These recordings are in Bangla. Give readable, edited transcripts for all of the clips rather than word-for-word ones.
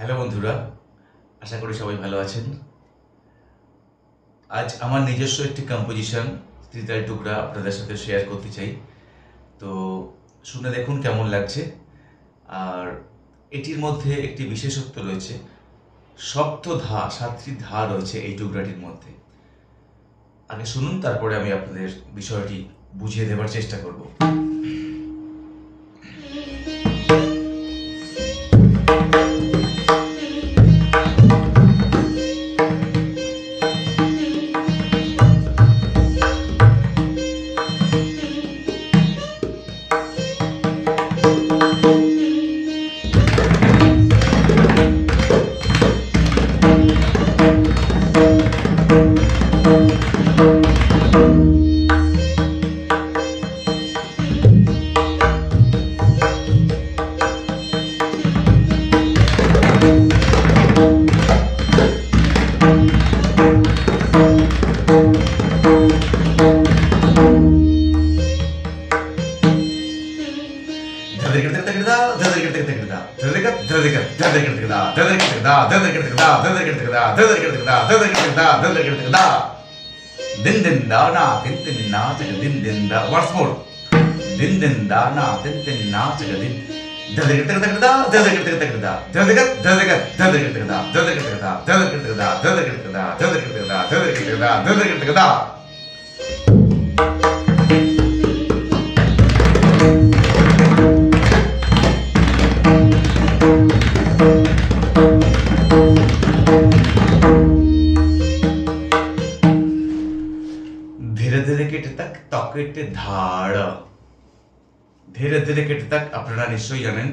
হ্যালো বন্ধুরা, আশা করি সবাই ভালো আছেন। আজ আমার নিজস্ব একটি কম্পোজিশন ত্রিতাল টুকরা আপনাদের সাথে শেয়ার করতে চাই। তো শুনে দেখুন কেমন লাগছে। আর এটির মধ্যে একটি বিশেষত্ব রয়েছে, সাতটি ধা রয়েছে এই টুকরাটির মধ্যে। আগে শুনুন, তারপরে আমি আপনাদের বিষয়টি বুঝিয়ে দেবার চেষ্টা করব। Once more. Din din da na din din na chaga din. ধীরে ধীরে কেটে তাক তকেটে ধাড়। ধীরে ধীরে কেটে তাক আপনারা নিশ্চয়ই জানেন।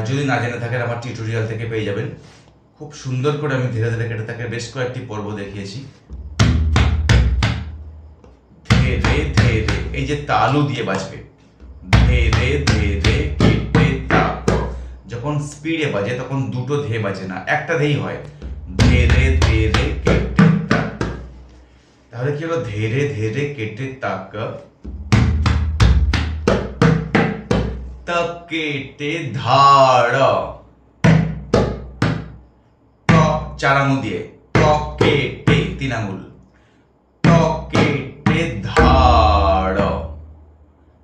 যদি না জেনে থাকেন আমার টিউটোরিয়াল থেকে পেয়ে যাবেন। খুব সুন্দর করে আমি ধীরে ধীরে কেটে তাকে বেশ কয়েকটি পর্ব দেখিয়েছি। ধীরে ধীরে এই যে তালু দিয়ে বাজবে, ধীরে ধীরে কেটে তাক। যখন স্পিডে বাজে তখন দুটো ধে বাজে না, একটা ধেই হয়। ধীরে ধীরে কেটে তাক। তাহলে কি হলো? ধীরে ধীরে কেটে তাক, কেটে ধাড়। চার আঙুল দিয়ে কেটে, তিন আঙুল কেটে ধাড়।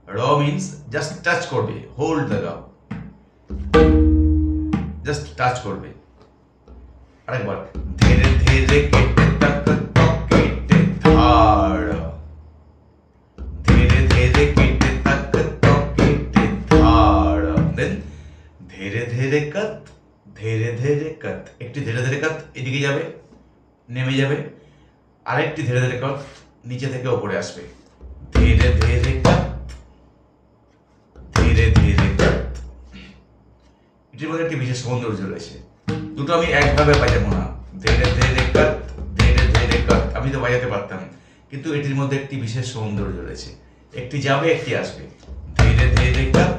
র মিন্স জাস্ট টাচ করবে, হোল্ড দ্য গ, জাস্ট টাচ করবে। আরেকবার, ধীরে ধীরে কেটে তাক কেটে ধাড়। ধীরে ধীরে কেটে তাক কেটে ধাড়। দেন ধীরে ধীরে কত, ধীরে ধীরে কত। একটি ধীরে ধীরে কত এদিকে যাবে, নেমে যাবে। আরেকটি ধীরে ধীরে কত নিচে থেকে উপরে আসবে। ধীরে ধীরে কত, ধীরে ধীরে কত। এটির মধ্যে একটি বিশেষ সৌন্দর্য রয়েছে। দুটো আমি একভাবে বাজাবো না। ধীরে ধীরে কত, ধীরে ধীরে কত আমি তো বাজাতে পারতাম, কিন্তু এটির মধ্যে একটি বিশেষ সৌন্দর্য রয়েছে। একটি যাবে, একটি আসবে। ধীরে ধীরে কত,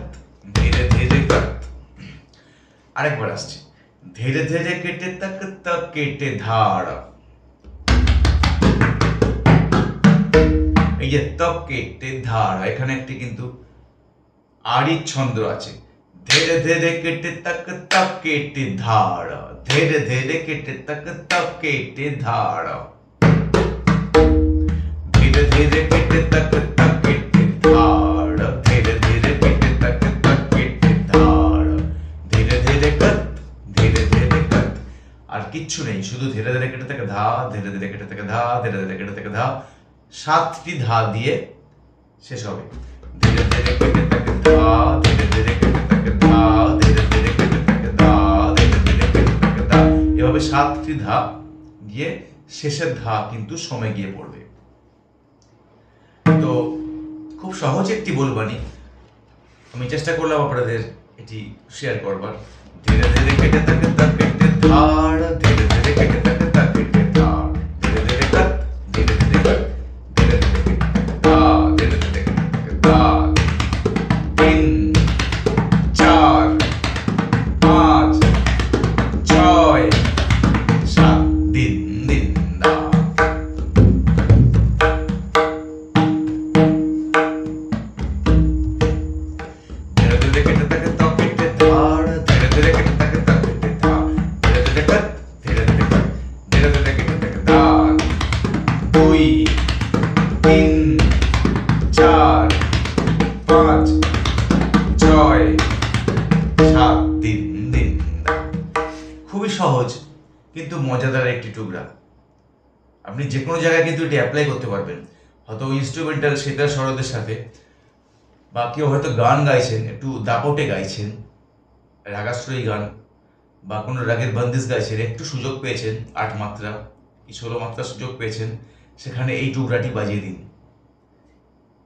ধীরে ধীরে কত। আরেকবার আসছে, ধীরে ধীরে কেটে তাক কেটে ধাড়। এই যে তক কেটে ধাড়, এখানে একটি কিন্তু আড়ি ছন্দ আছে। ধীরে ধীরে কেটে তাক কেটে ধাড়। ধীরে ধীরে কেটে তাক কেটে ধাড়। ধীরে ধীরে কেটে তাক কেটে ধাড়। ধীরে ধীরে কেটে তাক কেটে ধাড়। ধীরে ধীরে কত, ধীরে ধীরে কত। আর কিচ্ছু নেই, শুধু ধীরে ধীরে কেটে তাকে ধা, ধীরে ধীরে কেটে তাকে ধা, ধীরে ধীরে কেটে তাকে ধা। 7টি ধা দিয়ে শেষ হবে। ধীরে ধীরে কেটে তাকে ধা, ধীরে ধীরে কেটে তাকে ধা, ধীরে ধীরে কেটে তাকে ধা, ধীরে ধীরে কেটে তাকে ধা। এভাবে 7টি ধা গিয়ে শেষের ধা কিন্তু সময় গিয়ে পড়বে। তো খুব সহজ একটি বলবানি, আমি চেষ্টা করলাম আপনাদের এটি শেয়ার করবার। ধীরে ধীরে কেটে তাকে কেটে ধাড়। ধীরে ধীরে কেটে তাকে কেটে ধাড়। ধীরে ধীরে কত, ধীরে ধীরে কত। ধীরে ধীরে কেটে ধা, ধীরে ধীরে কেটে ধা। 3 4 5 6 7 দিন দিন দা। তাকে তক কেটে ধাড়, ধীরে ধীরে কেটে তাকে তক কেটে ধা, ধীরে ধীরে কত, ধীরে ধীরে কত, ধীরে ধীরে কেটে তাকে দাগ। 2 3 4 5 6 7 দিন দিন। খুবই সহজ কিন্তু মজাদার একটি টুকরা। আপনি যে কোনো জায়গায় কিন্তু এটি অ্যাপ্লাই করতে পারবেন। হয়তো ইনস্ট্রুমেন্টাল সেতার স্বরদের সাথে, বা কেউ হয়তো গান গাইছেন, একটু দাপটে গাইছেন, রাগাশ্রয়ী গান, বা কোনো রাগের বন্দিশ গাইছেন, একটু সুযোগ পেয়েছেন, 8 মাত্রা কি 16 মাত্রা সুযোগ পেয়েছেন, সেখানে এই টুকরাটি বাজিয়ে দিন।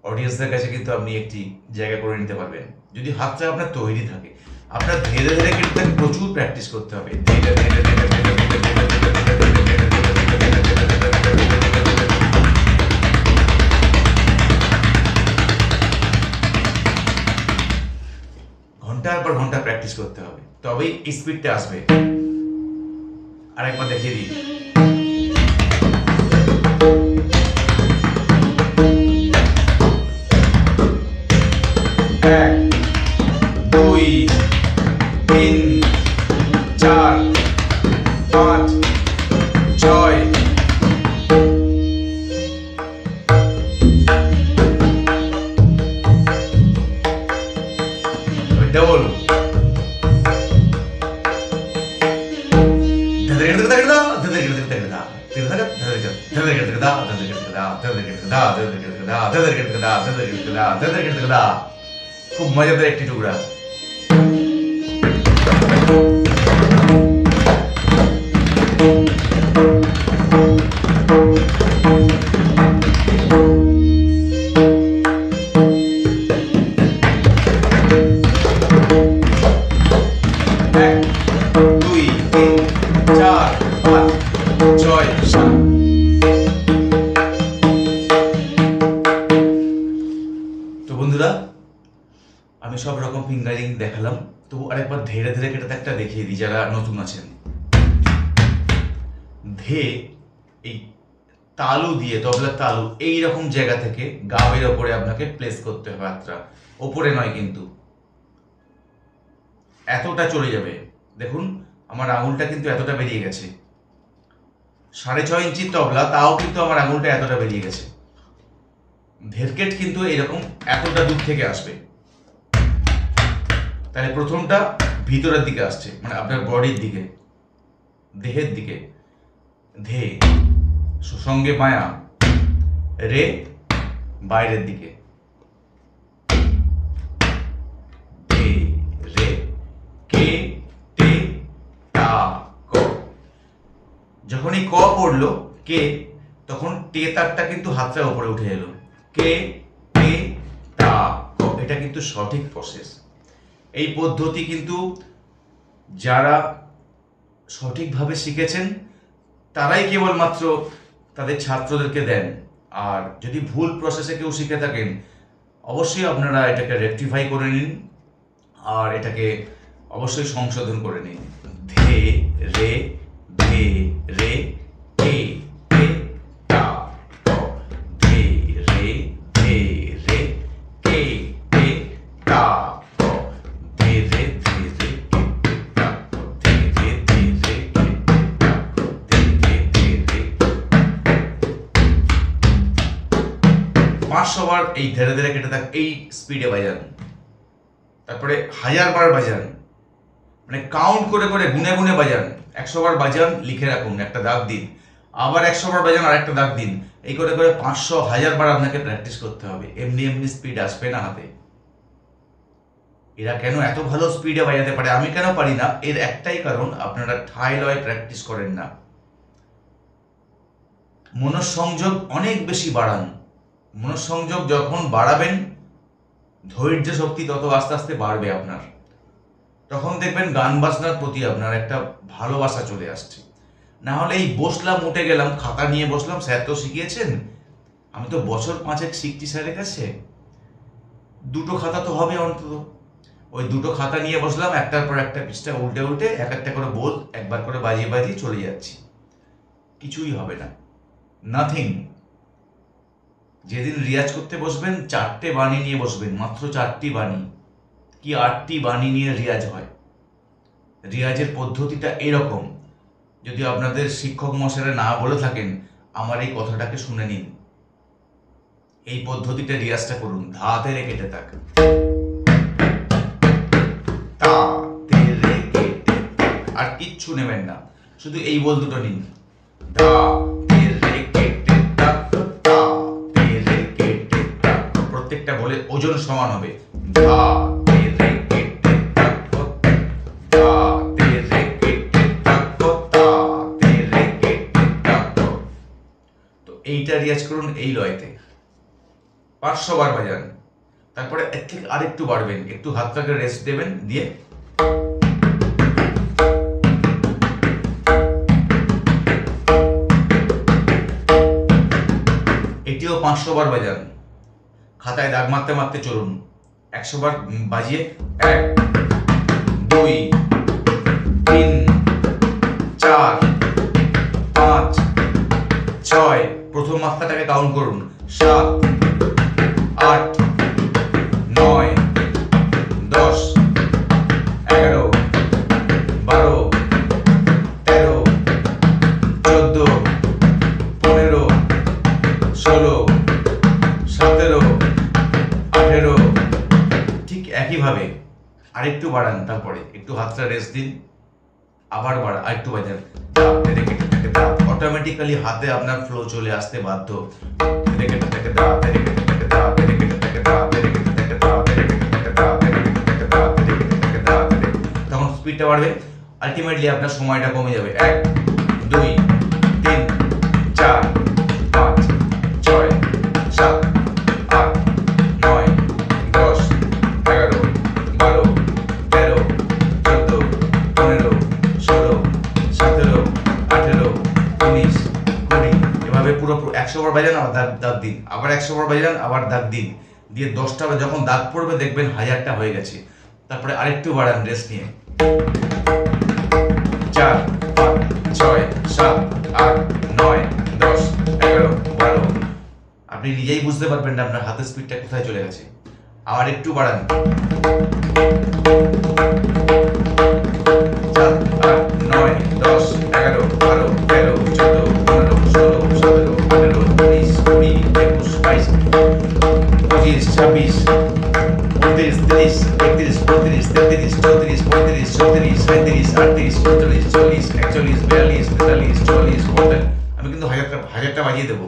অডিয়েন্সদের কাছে কিন্তু আপনি একটি জায়গা করে নিতে পারবেন যদি হাতটা আপনার তৈরি থাকে। আপনার ধীরে ধীরে কিন্তু প্রচুর প্র্যাকটিস করতে হবে। ধীরে ধীরে ঘন্টার পর ঘন্টা প্র্যাকটিস করতে হবে, তবেই স্পিডটা আসবে। আরেকবার দেখিয়ে দিই। 1 2 3 4 5 6 ডবল। খুব মজাদার একটি টুকরা। আমি সব রকম ফিঙ্গারিং দেখালাম, তো আরেকবার ধীরে ধীরে কেটে একটা দেখিয়ে দিই যারা নতুন আছেন। ধে এই তালু দিয়ে, তবলার তালু এইরকম জায়গা থেকে গাবের ওপরে আপনাকে প্লেস করতে হবে। হাতটা ওপরে নয় কিন্তু, এতটা চলে যাবে। দেখুন আমার আঙুলটা কিন্তু এতটা বেরিয়ে গেছে। 6.5 ইঞ্চি তবলা, তাও কিন্তু আমার আঙুলটা এতটা বেরিয়ে গেছে। ধেরকেট কিন্তু এরকম এতটা দূর থেকে আসবে। তাহলে প্রথমটা ভিতরের দিকে আসছে, মানে আপনার বডির দিকে, দেহের দিকে। ধে সঙ্গে মায়া, রে বাইরের দিকে, ধে রে কে টে টা ক। যখনই ক পড়লো কে, তখন টে তারটা কিন্তু হাতটা উপরে উঠে এলো। কে টে টা ক, এটা কিন্তু সঠিক প্রসেস। এই পদ্ধতি কিন্তু যারা সঠিকভাবে শিখেছেন তারাই কেবলমাত্র তাদের ছাত্রদেরকে দেন। আর যদি ভুল প্রসেসে কেউ শিখে থাকেন, অবশ্যই আপনারা এটাকে রেকটিফাই করে নিন আর এটাকে অবশ্যই সংশোধন করে নিন। ধে রে ধে রে কে টে টা ক, ধে রে ধে রে কে টে টা ক, ধে রে ধে রে কে টে টা ক, ধে রে ধে রে কে টে টা ক, ধে রে ধে রে। 500 বার এই ধীরে ধীরে কেটে থাক এই স্পিডে বাজান, তারপরে 1000 বার বাজান, মানে কাউন্ট করে করে গুনে গুনে বাজান। 100 বার বাজান, লিখে রাখুন, একটা দাগ দিন, আবার 100 বার বাজান, আর একটা দাগ দিন। এই করে করে 500 1000 বার আপনাকে প্র্যাকটিস করতে হবে। এমনি এমনি স্পিড আসবে না হাতে। এরা কেন এত ভালো স্পিডে বাজাতে পারে, আমি কেন পারি না? এর একটাই কারণ, আপনারা ঠায় লয় প্র্যাকটিস করেন না। মনঃসংযোগ অনেক বেশি বাড়ান। মনঃসংযোগ যখন বাড়াবেন, ধৈর্য শক্তি তত আস্তে আস্তে বাড়বে আপনার। তখন দেখবেন গান বাজনার প্রতি আপনার একটা ভালোবাসা চলে আসছে। না হলে এই বসলাম, উঠে গেলাম, খাতা নিয়ে বসলাম, স্যার তো শিখিয়েছেন, আমি তো বছর 5 শিখছি স্যারের কাছে, 2টো খাতা তো হবে অন্তত। ওই 2টো খাতা নিয়ে বসলাম, একটার পর একটা পৃষ্ঠা উল্টে উল্টে এক একটা করে বোল একবার করে বাজিয়ে বাজিয়ে চলে যাচ্ছি, কিছুই হবে না, নাথিং। যেদিন রিয়াজ করতে বসবেন 4টে বাণী নিয়ে বসবেন, মাত্র 4টি বাণী, কি 8টি বাণী নিয়ে রিয়াজ হয়। রিয়াজের পদ্ধতিটা এরকম, যদি আপনাদের শিক্ষক মশাইরা না বলে থাকেন আমার এই কথাটাকে শুনে নিন, এই পদ্ধতিটা রিয়াজটা করুন। ধা তে রে কেটে থাক, তা তে রে কেটে থাক, আর কিচ্ছু নেবেন না, শুধু এই বল দুটো নিন। ধা তে রে কেটে থাক, তা তে রে কেটে থাক, প্রত্যেকটা বলে ওজন সমান হবে। ধা তে রে কেটে থাক, তা তে রে কেটে থাক, তা তে রে কেটে থাক। তো এইটা রিয়াজ করুন এই লয়তে, 500 বার বাজান। তারপরে এর থেকে আরেকটু বাড়বেন, একটু হাতটাকে রেস্ট দেবেন, দিয়ে এটিও 500 বার বাজান। খাতায় দাগ মারতে মারতে চলুন, 100 বার বাজিয়ে 1 2 3 4 5 6, প্রথম মাত্রাটাকে কাউন্ট করুন, 7 8 9 10 11 12 13 14 15 16 17 18। ঠিক একইভাবে আরেকটু বাড়ান, তারপরে একটু হাতটা রেস্ট দিন, আবার বাড়ান, আরেকটু বাজান। অটোমেটিক্যালি হাতে আপনার ফ্লো চলে আসতে বাধ্য। তখন স্পিডটা বাড়বে, আলটিমেটলি আপনার সময়টা কমে যাবে। 1 2 3 4 5 6 7 8 9 10 11 12 13 14 15 16 17 18 19 20। এভাবে পুরো 100 বার বাজান, আবার দাগ দিন, আবার 100 বার বাজান, আবার দাগ দিন, দিয়ে 10টা যখন দাগ পড়বে দেখবেন 1000টা হয়ে গেছে। তারপরে আরেকটু বাড়ান রেস্ট নিয়ে, 4 5 6 7 8 9 10 11 12। আপনি নিজেই বুঝতে পারবেন না আপনার হাতের স্পিডটা কোথায় চলে গেছে। আবার একটু বাড়ান, 7 8 9 10 11 12 13 14 15 16 17 18 19 20 21 22 25 26 29 30 31 32 33 34 35 36 37 38 39 40 41 42 43 44 45। আমি কিন্তু হাজারটা বাজিয়ে দেবো।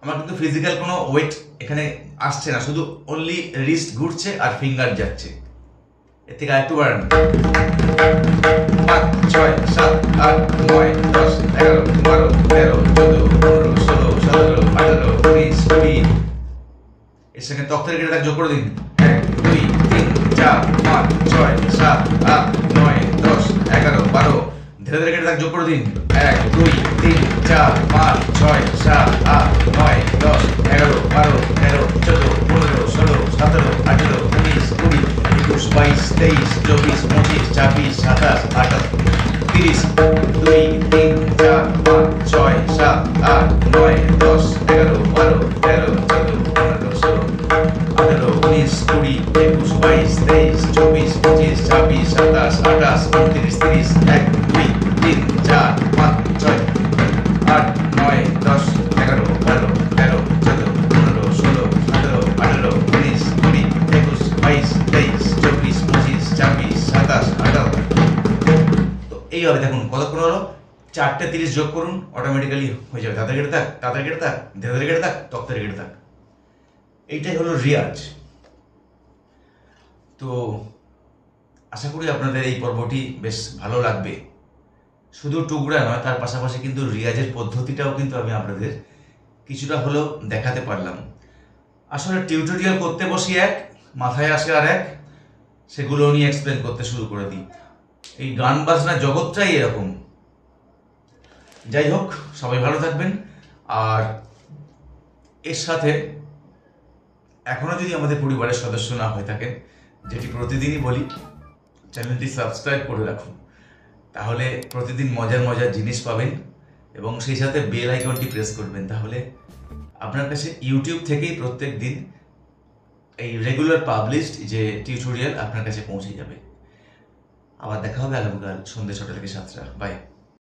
আমার কিন্তু ফিজিক্যাল কোনো ওয়েট এখানে আসছে না, শুধু অনলি রিস্ট ঘুরছে আর ফিঙ্গার যাচ্ছে। এর থেকে আরেকটু বাড়ান, 5 6 7 8 9 10 11 12 13 14 15 16 17 18 19 20। এর সঙ্গে তক্তের কেটে যোগ করে দিন, 1 2 3 4 5 6 7 8 9 10 11 12। ধীরে ধীরে কেটে যোগ করে দিন, 1 2 3 4 5 6 7 8 9 10 11 12 13 14 15 16 17 18 19 20 21 22 23 24 25 26 27 28 30 2 3 4 5 6 7 8 9 10 11 12 13 14 15 16 18 19 20 21 22 23 24 25 26 27 28 29 30 1 2 3 4 5 6 8 9 10 11 12 13 14 15 16 17 18 19 20 21 22 23 24 25 26 27 28। তো এইভাবে দেখুন কতক্ষণ হলো, 4টে 30 যোগ করুন, অটোমেটিক্যালি হয়ে যাবে। তাড়াতাড়ি কেটে থাক, তাড়াতাড়ি কেটে থাক, ধীরে ধীরে কেটে থাক, তক্তারি কেটে থাক। এইটাই হলো রিয়াজ। তো আশা করি আপনাদের এই পর্বটি বেশ ভালো লাগবে। শুধু টুকরা নয়, তার পাশাপাশি কিন্তু রিয়াজের পদ্ধতিটাও কিন্তু আমি আপনাদের কিছুটা হলেও দেখাতে পারলাম। আসলে টিউটোরিয়াল করতে বসি এক, মাথায় আসে আর এক, সেগুলো নিয়ে এক্সপ্লেন করতে শুরু করে দিই। এই গান বাজনা জগৎটাই এরকম। যাই হোক, সবাই ভালো থাকবেন। আর এর সাথে এখনও যদি আমাদের পরিবারের সদস্য না হয়ে থাকেন, যেটি প্রতিদিনই বলি, চ্যানেলটি সাবস্ক্রাইব করে রাখুন, তাহলে প্রতিদিন মজার মজার জিনিস পাবেন। এবং সেই সাথে বেল আইকনটি প্রেস করবেন, তাহলে আপনার কাছে ইউটিউব থেকেই প্রত্যেক দিন এই রেগুলার পাবলিশড যে টিউটোরিয়াল আপনার কাছে পৌঁছে যাবে। আবার দেখা হবে আগামীকাল সন্ধ্যে 6টা থেকে 7টা। বাই।